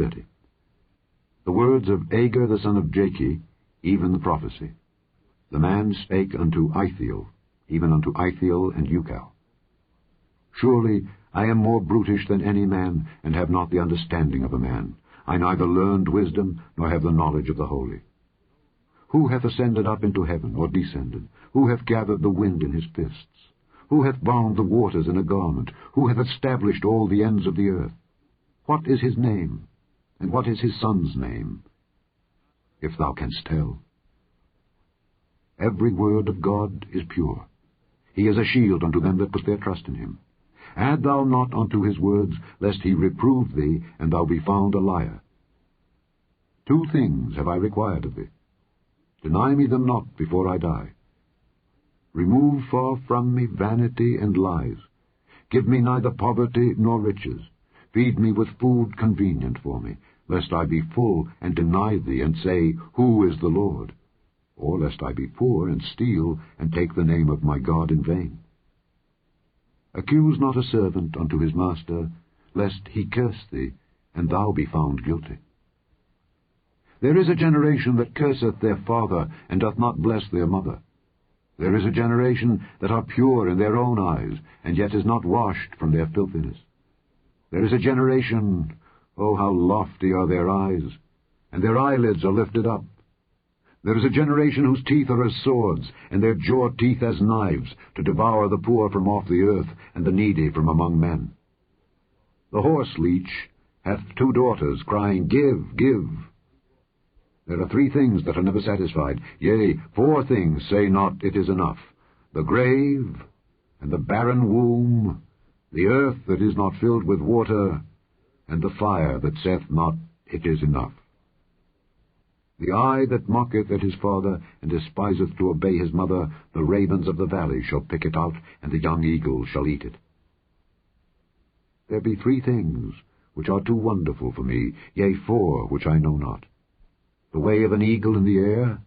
30. The words of Agur the son of Jakeh, even the prophecy. The man spake unto Ithiel, even unto Ithiel and Ucal. Surely I am more brutish than any man, and have not the understanding of a man. I neither learned wisdom, nor have the knowledge of the holy. Who hath ascended up into heaven, or descended? Who hath gathered the wind in his fists? Who hath bound the waters in a garment? Who hath established all the ends of the earth? What is his name? And what is his son's name? If thou canst tell. Every word of God is pure. He is a shield unto them that put their trust in him. Add thou not unto his words, lest he reprove thee, and thou be found a liar. 2 things have I required of thee. Deny me them not before I die. Remove far from me vanity and lies. Give me neither poverty nor riches. Feed me with food convenient for me, lest I be full and deny thee, and say, Who is the Lord? Or lest I be poor and steal, and take the name of my God in vain. Accuse not a servant unto his master, lest he curse thee, and thou be found guilty. There is a generation that curseth their father, and doth not bless their mother. There is a generation that are pure in their own eyes, and yet is not washed from their filthiness. There is a generation, oh, how lofty are their eyes, and their eyelids are lifted up. There is a generation whose teeth are as swords, and their jaw teeth as knives, to devour the poor from off the earth, and the needy from among men. The horse leech hath 2 daughters, crying, Give, give. There are 3 things that are never satisfied, yea, 4 things say not, It is enough. The grave, and the barren womb, the earth that is not filled with water, and the fire that saith not, It is enough. The eye that mocketh at his father, and despiseth to obey his mother, the ravens of the valley shall pick it out, and the young eagle shall eat it. There be 3 things which are too wonderful for me, yea, 4 which I know not. The way of an eagle in the air,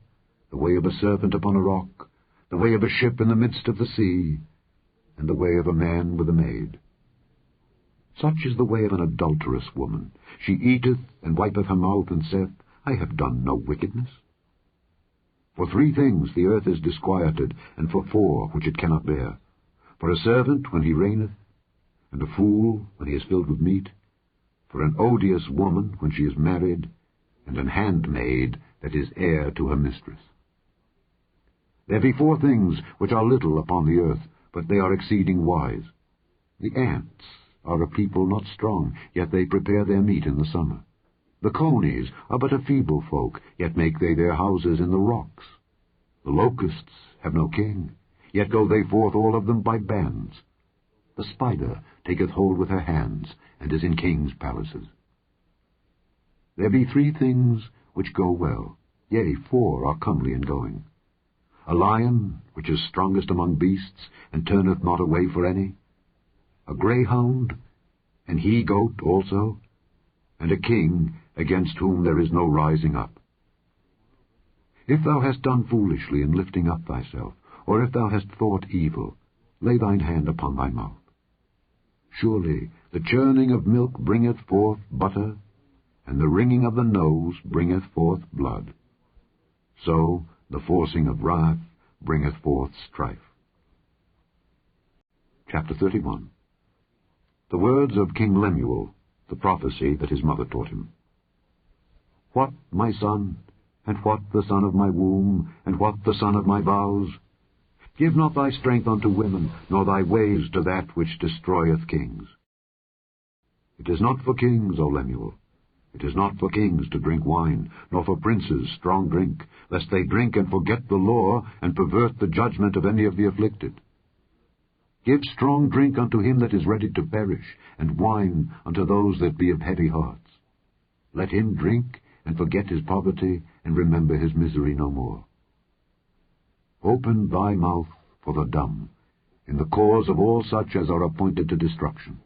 the way of a serpent upon a rock, the way of a ship in the midst of the sea, and the way of a man with a maid. Such is the way of an adulterous woman. She eateth, and wipeth her mouth, and saith, I have done no wickedness. For 3 things the earth is disquieted, and for 4 which it cannot bear. For a servant when he reigneth, and a fool when he is filled with meat, for an odious woman when she is married, and an handmaid that is heir to her mistress. There be 4 things which are little upon the earth, but they are exceeding wise. The ants are a people not strong, yet they prepare their meat in the summer. The conies are but a feeble folk, yet make they their houses in the rocks. The locusts have no king, yet go they forth all of them by bands. The spider taketh hold with her hands, and is in kings' palaces. There be 3 things which go well, yea, 4 are comely in going. A lion, which is strongest among beasts, and turneth not away for any. A greyhound, an he-goat also, and a king, against whom there is no rising up. If thou hast done foolishly in lifting up thyself, or if thou hast thought evil, lay thine hand upon thy mouth. Surely the churning of milk bringeth forth butter, and the wringing of the nose bringeth forth blood. So the forcing of wrath bringeth forth strife. Chapter 31. The words of King Lemuel, the prophecy that his mother taught him. What, my son, and what the son of my womb, and what the son of my vows? Give not thy strength unto women, nor thy ways to that which destroyeth kings. It is not for kings, O Lemuel, it is not for kings to drink wine, nor for princes strong drink, lest they drink and forget the law, and pervert the judgment of any of the afflicted. Give strong drink unto him that is ready to perish, and wine unto those that be of heavy hearts. Let him drink, and forget his poverty, and remember his misery no more. Open thy mouth for the dumb, in the cause of all such as are appointed to destruction.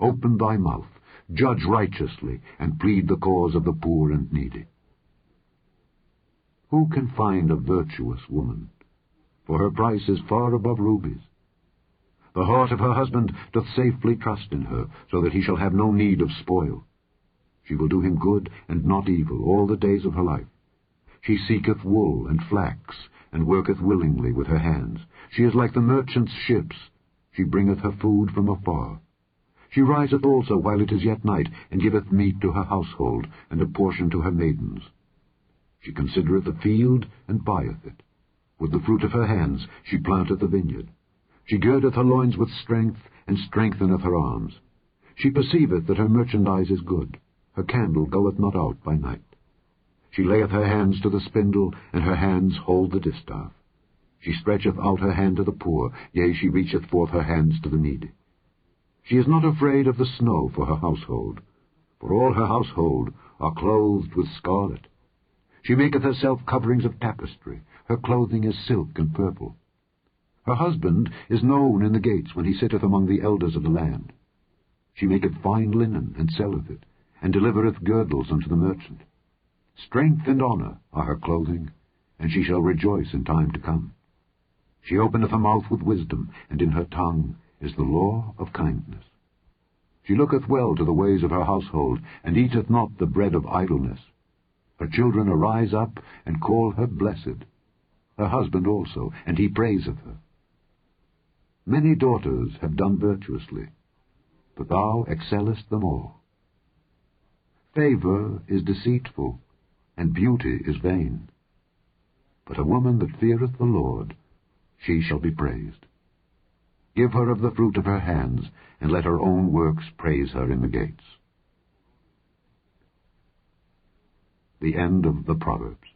Open thy mouth, judge righteously, and plead the cause of the poor and needy. Who can find a virtuous woman? For her price is far above rubies. The heart of her husband doth safely trust in her, so that he shall have no need of spoil. She will do him good and not evil all the days of her life. She seeketh wool and flax, and worketh willingly with her hands. She is like the merchant's ships. She bringeth her food from afar. She riseth also while it is yet night, and giveth meat to her household, and a portion to her maidens. She considereth the field, and buyeth it. With the fruit of her hands she planteth a vineyard. She girdeth her loins with strength, and strengtheneth her arms. She perceiveth that her merchandise is good. Her candle goeth not out by night. She layeth her hands to the spindle, and her hands hold the distaff. She stretcheth out her hand to the poor, yea, she reacheth forth her hands to the needy. She is not afraid of the snow for her household, for all her household are clothed with scarlet. She maketh herself coverings of tapestry. Her clothing is silk and purple. Her husband is known in the gates when he sitteth among the elders of the land. She maketh fine linen, and selleth it, and delivereth girdles unto the merchant. Strength and honor are her clothing, and she shall rejoice in time to come. She openeth her mouth with wisdom, and in her tongue is the law of kindness. She looketh well to the ways of her household, and eateth not the bread of idleness. Her children arise up, and call her blessed. Her husband also, and he praiseth her. Many daughters have done virtuously, but thou excellest them all. Favor is deceitful, and beauty is vain. But a woman that feareth the Lord, she shall be praised. Give her of the fruit of her hands, and let her own works praise her in the gates. The end of the Proverbs.